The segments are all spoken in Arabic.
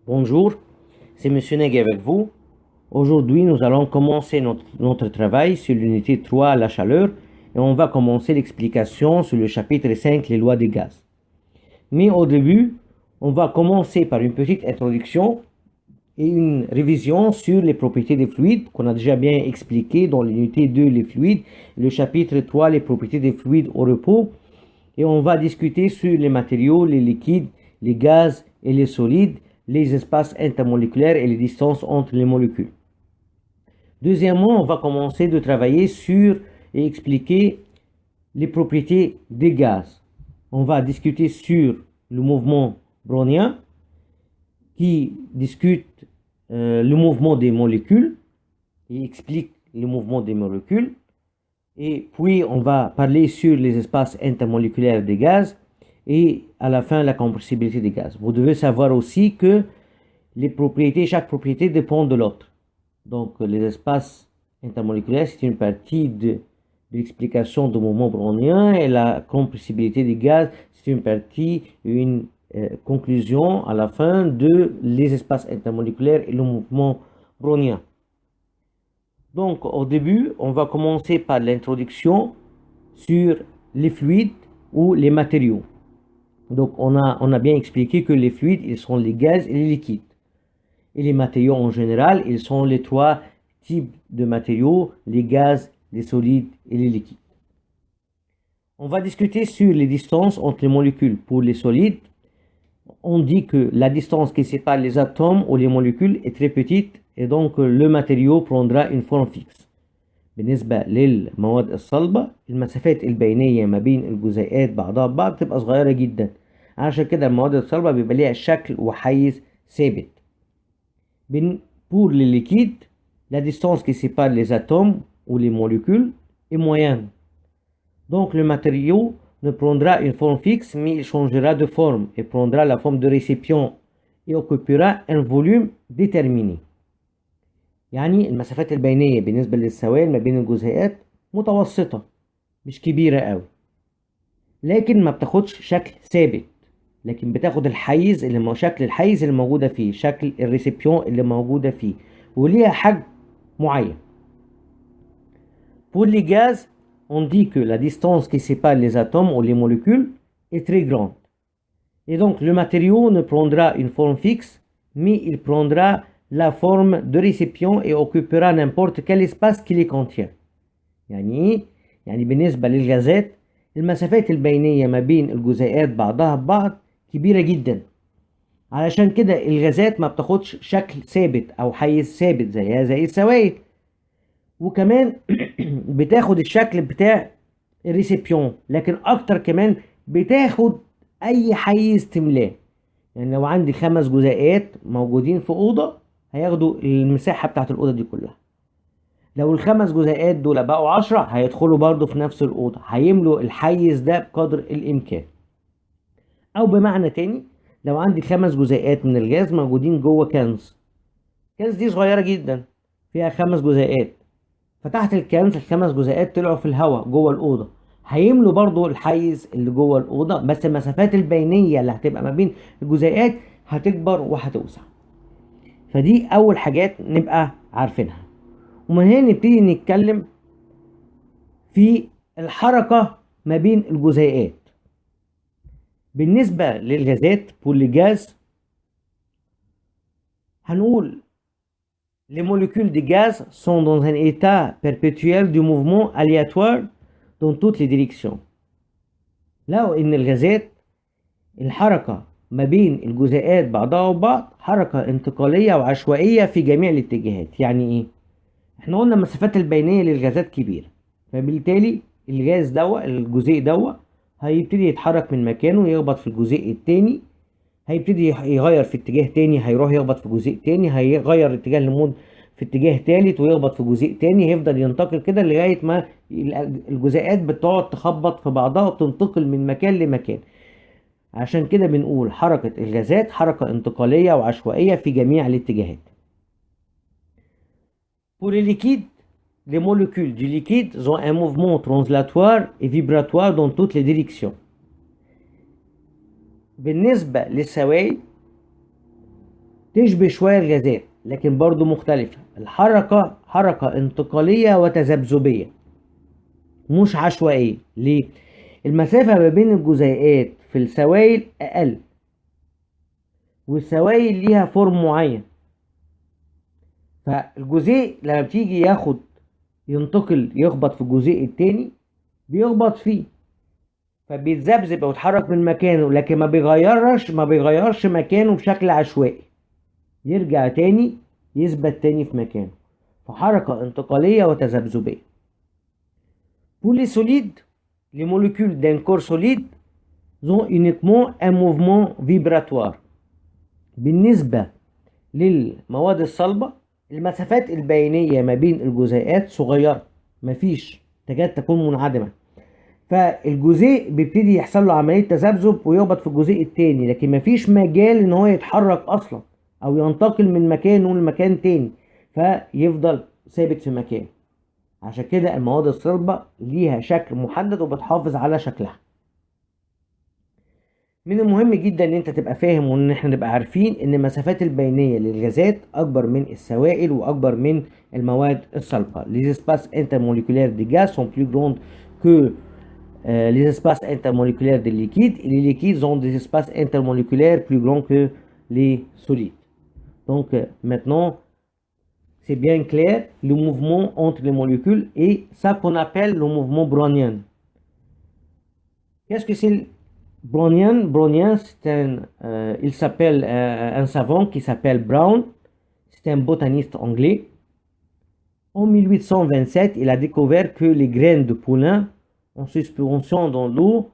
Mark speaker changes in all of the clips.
Speaker 1: Bonjour, c'est Monsieur Neg avec vous. Aujourd'hui, nous allons commencer notre travail sur l'unité 3, la chaleur, et on va commencer l'explication sur le chapitre 5, les lois des gaz. Mais au début, on va commencer par une petite introduction et une révision sur les propriétés des fluides qu'on a déjà bien expliqué dans l'unité 2, les fluides, le chapitre 3, les propriétés des fluides au repos, et on va discuter sur les matériaux, les liquides, les gaz et les solides, les espaces intermoléculaires et les distances entre les molécules. Deuxièmement, on va commencer de travailler sur et expliquer les propriétés des gaz. On va discuter sur le mouvement brownien qui discute le mouvement des molécules et explique le mouvement des molécules. Et puis, on va parler sur les espaces intermoléculaires des gaz et à la fin, la compressibilité des gaz. Vous devez savoir aussi que chaque propriété dépend de l'autre. Donc, les espaces intermoléculaires, c'est une partie de l'explication du mouvement brownien et la compressibilité des gaz, c'est une partie, une conclusion à la fin de les espaces intermoléculaires et le mouvement brownien. Donc, au début, on va commencer par l'introduction sur les fluides ou les matériaux. Donc, on a bien expliqué que les fluides, ils sont les gaz et les liquides. Et les matériaux en général, ils sont les trois types de matériaux, les gaz, les solides et les liquides. On va discuter sur les distances entre les molécules. Pour les solides, on dit que la distance qui sépare les atomes ou les molécules est très petite et donc le matériau prendra une forme fixe. بالنسبة للمواد الصلبة المسافات البينية ما بين الجزيئات بعضها ببعض تبقى صغيرة جدا، عشان كده المواد الصلبة بيبقى ليها شكل وحيز ثابت. Pour les liquides, la distance qui sépare les atomes ou les molécules est moyenne. Donc le matériau ne prendra une forme fixe, mais il changera de forme et prendra la forme de récipient et occupera un volume déterminé. يعني المسافات البينية بالنسبة للسوائل ما بين الجزيئات متوسطة، مش كبيرة قوي، لكن ما بتاخدش شكل ثابت، لكن بتاخد الحيز شكل الحيز اللي موجودة فيه، شكل الريسيبيون اللي موجودة فيه، وليها حجم معين. Pour les gaz, on dit que la distance qui sépare les atomes ou les molécules est très grande. Et donc le matériau ne prendra une forme fixe, mais il prendra la forme de récipient et occupera n'importe quel espace qui les contient. يعني بالنسبة للغازات المسافات البينية ما بين الجزيئات بعضها ببعض كبيرة جدا، علشان كده الغازات ما بتاخدش شكل ثابت أو حيز ثابت زي السوائل، وكمان بتاخد الشكل بتاع الريسيبيون، لكن أكتر كمان بتاخد أي حيز تملاه. يعني لو عندي 5 جزيئات موجودين في أوضة هياخدوا المساحة بتاعت الأوضة دي كلها. لو ال5 جزيئات دول بقوا 10 هيدخلوا برضو في نفس الأوضة، هيملوا الحيز ده بقدر الإمكان. أو بمعنى تاني، لو عندي 5 جزيئات من الغاز موجودين جوه كنز دي صغيرة جدا فيها 5 جزيئات، فتحت الكنز ال5 جزيئات طلعوا في الهواء جوه الأوضة، هيملوا برضو الحيز اللي جوه الأوضة، بس المسافات البينية اللي هتبقى ما بين الجزيئات هتكبر وهتوسع. فدي أول حاجات نبقى عارفينها. ومن هنا نبتدي نتكلم في الحركة ما بين الجزيئات. بالنسبة للغازات pour les gaz هنقول les molécules de gaz sont dans un état perpétuel de mouvement aléatoire dans toutes les directions. لو إن الغازات الحركة ما بين الجزيئات بعضها وبعض حركة انتقالية وعشوائية في جميع الاتجاهات. يعني إيه؟ احنا قلنا المسافات البينية للغازات كبيرة، فبالتالي الغاز دوا الجزيء دوا هيبتدي يتحرك من مكانه يخبط في الجزيء التاني، هيبتدي يغير في اتجاه تاني، هيروح يخبط في جزيء تاني، هيغير اتجاه المود في اتجاه تالت ويخبط في جزيء تاني، هيفضل ينتقل كده لغاية ما الجزيئات بتقعد تخبط في بعضها وتنتقل من مكان لمكان. عشان كده بنقول حركة الغازات حركة انتقالية وعشوائية في جميع الاتجاهات. Pour les liquides, les molécules du liquide ont un mouvement translatoire et vibratoire dans toutes les directions. بالنسبة للسوائل تشبه شوية الغازات لكن برضو مختلفة. الحركة حركة انتقالية وتذبذبية مش عشوائية. ليه؟ المسافة ما بين الجزيئات في السوائل أقل، والسوائل ليها فورم معين، فالجزيء لما بتيجي ينتقل يخبط في الجزيء التاني بيخبط فيه، فبيتذبذب او يتحرك من مكانه، لكن ما بيغيرش مكانه بشكل عشوائي، يرجع تاني يثبت تاني في مكانه. فحركة انتقالية وتذبذبية. Pour les solides, les molécules d'un corps solide ont uniquement un mouvement vibratoire. بالنسبة للمواد الصلبة المسافات البينية ما بين الجزيئات صغيرة، مفيش، تكاد تكون منعدمة، فالجزيء بيبتدي يحصل له عملية تذبذب ويخبط في الجزيء التاني، لكن مفيش مجال ان هو يتحرك اصلا او ينتقل من مكانه لمكان تاني، فيفضل ثابت في مكانه. عشان كده المواد الصلبة ليها شكل محدد وبتحافظ على شكلها. من المهم جدا ان انت تبقى فاهم وان احنا نبقى عارفين ان المسافات البينية للغازات اكبر من السوائل واكبر من المواد الصلبة. Les espaces intermoléculaires des gaz sont plus grands que les espaces intermoléculaires des liquides, et les liquides ont des espaces intermoléculaires plus grands que les solides. Donc maintenant c'est bien clair le mouvement entre les molécules et ça qu'on appelle le mouvement brownien. Qu'est-ce que c'est le brownien? Brownien, il s'appelle un savant qui s'appelle Brown, c'est un botaniste anglais. En 1827, il a découvert que les graines de pollen en suspension dans l'eau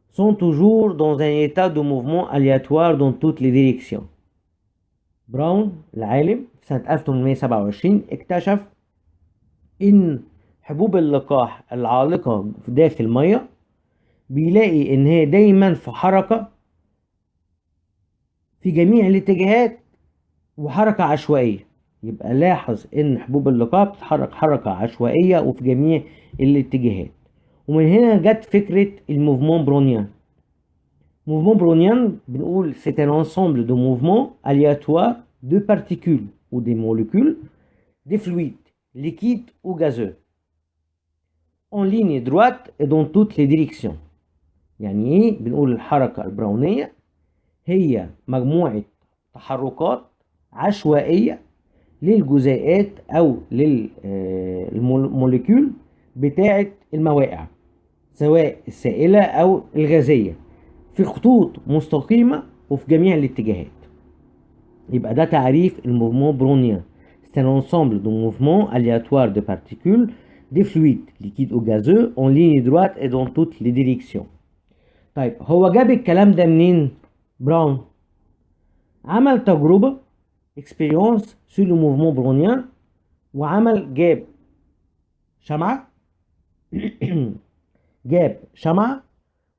Speaker 1: sont toujours dans un état de mouvement aléatoire dans toutes les directions. براون العالم سنة 1827 اكتشف ان حبوب اللقاح العالقة في داخل المية بيلاقي ان هي دايما في حركة في جميع الاتجاهات وحركة عشوائية. يبقى لاحظ ان حبوب اللقاح بتتحرك حركة عشوائية وفي جميع الاتجاهات. ومن هنا جت فكرة الموفمون برونيان. موفمون برونيان بنقول c'est un ensemble de mouvements aléatoires de particules ou des molécules, des fluides, liquides ou gazeux, en ligne droite et dans toutes les directions. يعني ايه؟ بنقول الحركة البراونية هي مجموعة تحركات عشوائية للجزيئات او للموليكول بتاعة المواقع سواء السائلة او الغازية في خطوط مستقيمة وفي جميع الاتجاهات. يبقى ده تعريف الموفمون برونيان. C'est un ensemble de mouvements aléatoires de particules, des fluides, liquides ou gazeux, en ligne droite et dans toutes les directions. طيب هو جاب الكلام ده منين؟ براون عمل تجربة expérience sur le mouvement brownien جاب شمعة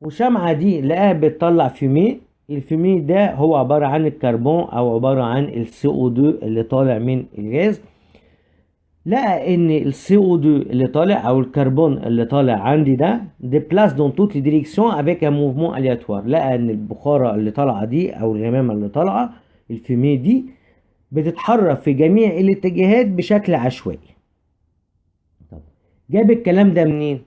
Speaker 1: والشمعة دي لقاها بتطلع فيميه. الفيميه ده هو عبارة عن الكربون او عبارة عن CO2 اللي طالع من الغاز. لقى ان CO2 اللي طالع او الكربون اللي طالع عندي ده déplace dans toutes les directions avec un mouvement aléatoire. لقى ان البخارة اللي طالعة دي او الغمامة اللي طالعة الفيميه دي بتتحرك في جميع الاتجاهات بشكل عشوائي. طب جاب الكلام ده منين؟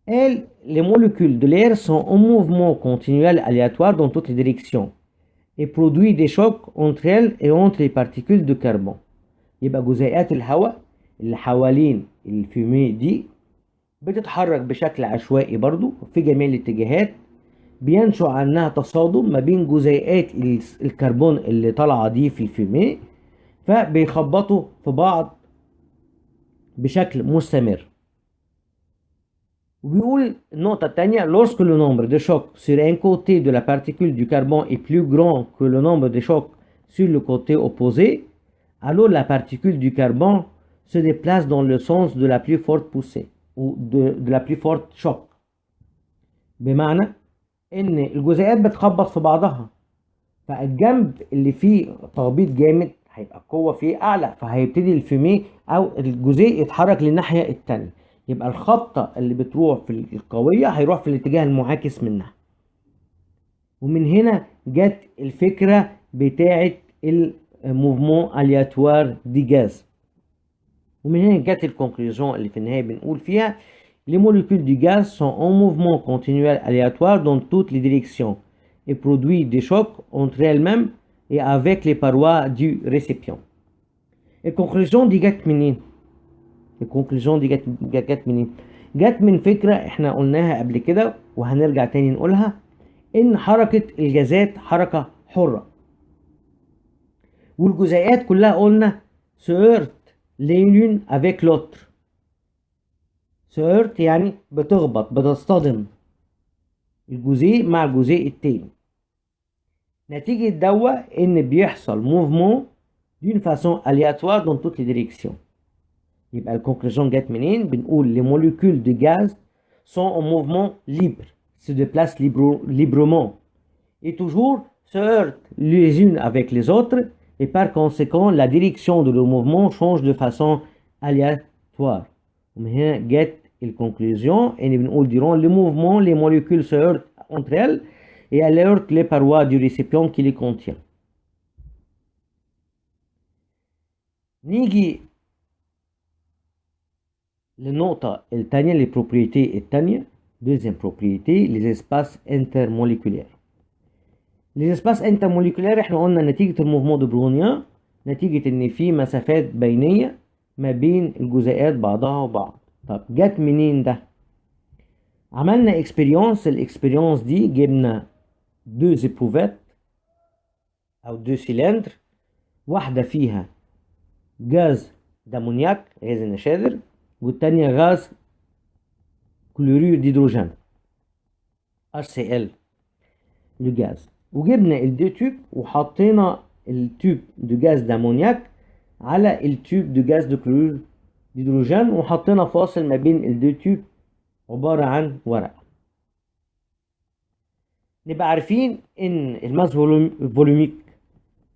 Speaker 1: قال les molécules de l'air sont en mouvement continuel aléatoire dans toutes les directions et produit des chocs entre elles et entre les particules de carbone. يبقى جزيئات الهواء اللي حوالين الفيميه دي بتتحرك بشكل عشوائي برضو في جميع الاتجاهات، بينشأ عنها تصادم ما بين جزيئات الكربون اللي طالعه دي في الفيميه، فبيخبطوا في بعض بشكل مستمر. وبيقول النقطة الثانية lorsque le nombre de chocs sur un côté de la particule du carbone est plus grand que le nombre de chocs sur le côté opposé, alors la particule du carbone se déplace dans le sens de la plus forte poussée ou de la plus forte choc. بمعنى ان الجزيئات بتخبط في بعضها، فالجنب اللي فيه تخبيط جامد هيبقى القوة فيه اعلى، فهيبتدي الفيميه او الجزيء يتحرك للناحية التانية. يبقى الخبطة اللي بتروح في القوية هيروح في الاتجاه المعاكس منها. ومن هنا جت الفكرة بتاعت الموفمون aléatoire دي غاز. ومن هنا جت الكونكلوجون اللي في النهاية بنقول فيها les molécules du gaz sont en mouvement continuel aléatoire dans toutes les directions et produisent des chocs entre elles-mêmes et avec les parois du récipient. الكونكلوجون دي جت منين؟ الكونكلوجون دي جت منين؟ جت من فكرة احنا قلناها قبل كده وهنرجع تاني نقولها، ان حركة الجازات حركة حرة، والجزيئات كلها قلنا سيرت l'une avec l'autre. سيرت يعني بتخبط، بتصطدم الجزيء مع الجزيء التاني. نتيجة دوا ان بيحصل موفمون d'une façon aléatoire dans toutes les directions. يبقى الكونكلوجون جت منين؟ بنقول les molécules de gaz sont en mouvement libre, se déplacent librement et toujours se heurtent les unes avec les autres et par conséquent la direction de leur mouvement change de façon aléatoire. ومن هنا جت الكونكلوجون ان بنقول durant le mouvement les molécules se heurtent entre elles et elles heurtent les parois du récipient qui les contient. نيجي للنقطة الثانية، les propriétés الثانية. deuxième propriété les espaces intermoléculaires. les espaces intermoléculaires احنا قلنا نتيجة الموفمون دو برونيان، نتيجة ان في مسافات بينية ما بين الجزيئات بعضها وبعض. طب جت منين ده؟ عملنا اكسبيريونس، الاكسبيريونس دي جبنا دو زيبروفات او دو سيلندر، واحدة فيها غاز دامونياك غاز النشادر والتانية غاز كلوريد ديدروجين HCl الغاز، وجبنا الدو تيوب وحطينا التيوب دو غاز دامونياك على التيوب دو غاز دو كلوريد ديدروجين وحطينا فاصل ما بين الدو تيوب عبارة عن ورقة. نبقى عارفين ان الماس فولوميك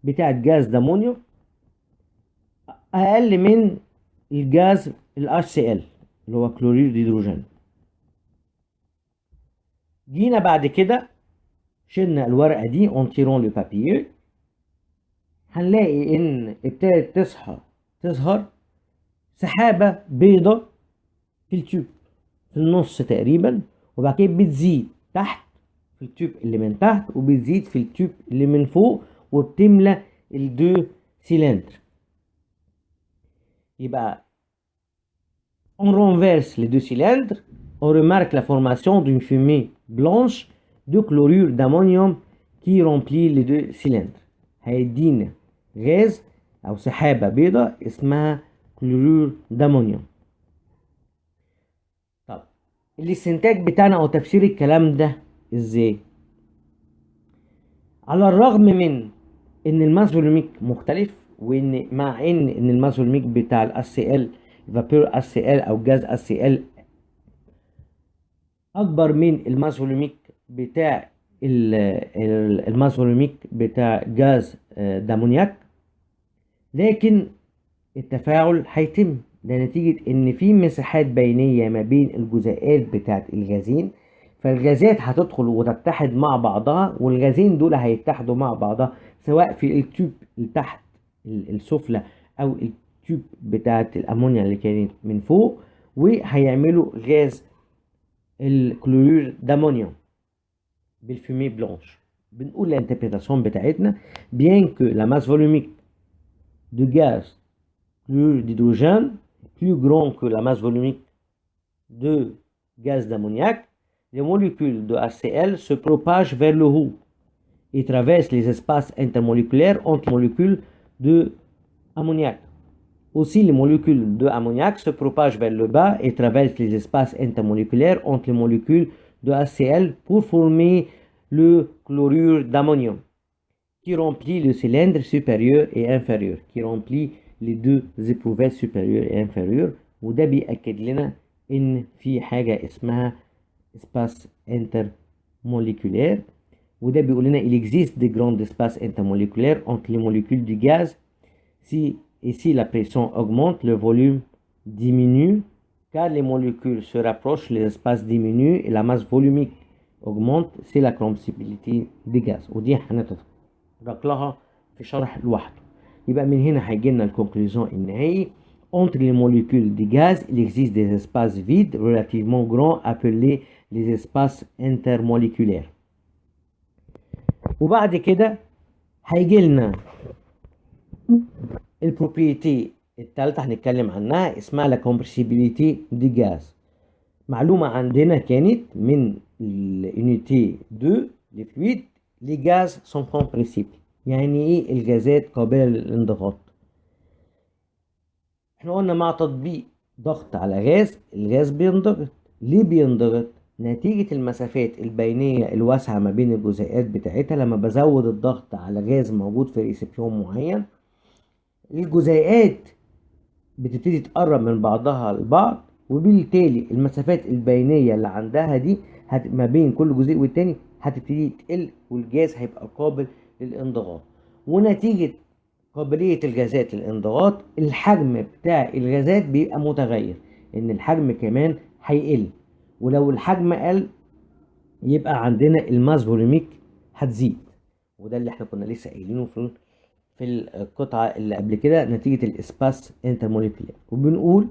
Speaker 1: بتاع الجاز دامونيوم اقل من الجاز ال HCl اللي هو كلوريد هيدروجين. جينا بعد كده شلنا الورقة دي اون تيرون لو بابيو، هنلاقي ان ابتدت تظهر سحابة بيضة في التيوب في النص تقريبا، وبعد كده بتزيد تحت في التيوب اللي من تحت وبتزيد في التيوب اللي من فوق وبتملى الدو سيلندر. يبقى on renverse les deux cylindres, on remarque la formation d'une fumée blanche de chlorure d'ammonium qui remplit les deux cylindres. هيدينا غاز أو سحابة بيضة اسمها كلورور دامونيوم. طب الاستنتاج بتاعنا أو تفسير الكلام ده إزاي؟ على الرغم من إن الماس فولوميك مختلف، وإن مع إن الماس فولوميك بتاع ال HCl فابور HCl أو جاز HCl أكبر من الماس فولوميك بتاع الماس فولوميك بتاع جاز دامونياك، لكن التفاعل هيتم ده نتيجة ان في مساحات بينية ما بين الجزيئات بتاعت الغازين، فالغازات هتدخل وتتحد مع بعضها والغازين دول هيتحدوا مع بعضها سواء في التيوب اللي تحت السفلى او التيوب بتاعت الامونيا اللي كانت من فوق، وهيعملوا غاز الكلورير دامونيوم بالفumée blanche. بنقول الانتربريتاسيون بتاعتنا bien que la masse volumique de gaz chlorure d'hydrogène plus grand que la masse volumique de gaz d'ammoniac, les molécules de HCl se propagent vers le haut et traversent les espaces intermoléculaires entre les molécules de ammoniac. Aussi, les molécules de ammoniac se propagent vers le bas et traversent les espaces intermoléculaires entre les molécules de HCl pour former le chlorure d'ammonium qui remplit le cylindre supérieur et inférieur, qui remplit les deux éprouvettes supérieures et inférieures. وده بيأكد لنا إن في حاجة اسمها espace intermoléculaire، وده بيقول لنا il existe des grands espaces intermoléculaires entre les molécules du gaz. Si la pression augmente, le volume diminue. Car les molécules se rapprochent, les espaces diminuent et la masse volumique augmente. C'est la compressibilité des gaz. ودي هنتطرق لها في شرح لوحده. يبقى من هنا هيجي لنا الكونكلوزيون النهائي. Entre les molécules du gaz, il existe des espaces vides relativement grands appelés les espaces intermoléculaires. وبعد كده هيجي لنا البروبريتي التالتة هنتكلم عنها، اسمها la compressibilité du gaz. معلومة عندنا كانت من اليونيتي 2 لفلويد، les gaz sont compressibles. يعني ايه الغازات قابلة للانضغاط؟ احنا قلنا مع تطبيق ضغط على غاز الغاز بينضغط. ليه بينضغط؟ نتيجة المسافات البينية الواسعة ما بين الجزيئات بتاعتها. لما بزود الضغط على غاز موجود في ريسبيون معين، الجزيئات بتبتدي تقرب من بعضها البعض، وبالتالي المسافات البينية اللي عندها دي ما بين كل جزيء والتاني هتبتدي تقل، والجاز هيبقى قابل للانضغاط. ونتيجة قابلية الغازات للانضغاط، الحجم بتاع الغازات بيبقى متغير، ان الحجم كمان هيقل. ولو الحجم قل يبقى عندنا الماس فوليميك هتزيد، وده اللي احنا كنا لسه قايلينه في القطعة اللي قبل كده نتيجة الاسباس انترموليكولير. وبنقول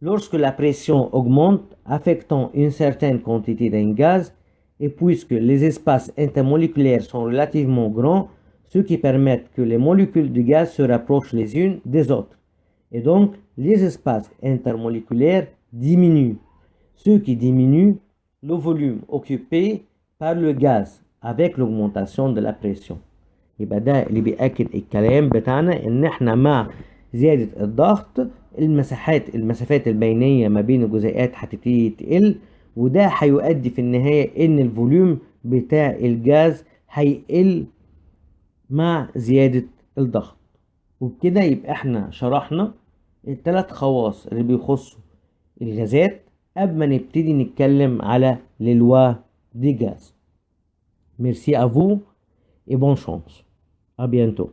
Speaker 1: lorsque la pression augmente affectant une certaine quantité d'un gaz, et puisque les espaces intermoléculaires sont relativement grands, ce qui permet que les molécules du gaz se rapprochent les unes des autres. Et donc, les espaces intermoléculaires diminuent, ce qui diminue le volume occupé par le gaz avec l'augmentation de la pression. يبقى ده اللي بيأكد الكلام بتاعنا ان احنا مع زيادة الضغط المسافات البينية ما بين الجزيئات هتبتدي تقل، وده هيؤدي في النهاية ان الفوليوم بتاع الجاز هيقل مع زيادة الضغط. وبكده يبقى احنا شرحنا الثلاث خواص اللي بيخصوا الغازات قبل ما نبتدي نتكلم على للوا دي جاز. Merci à vous et bonne chance. À bientôt.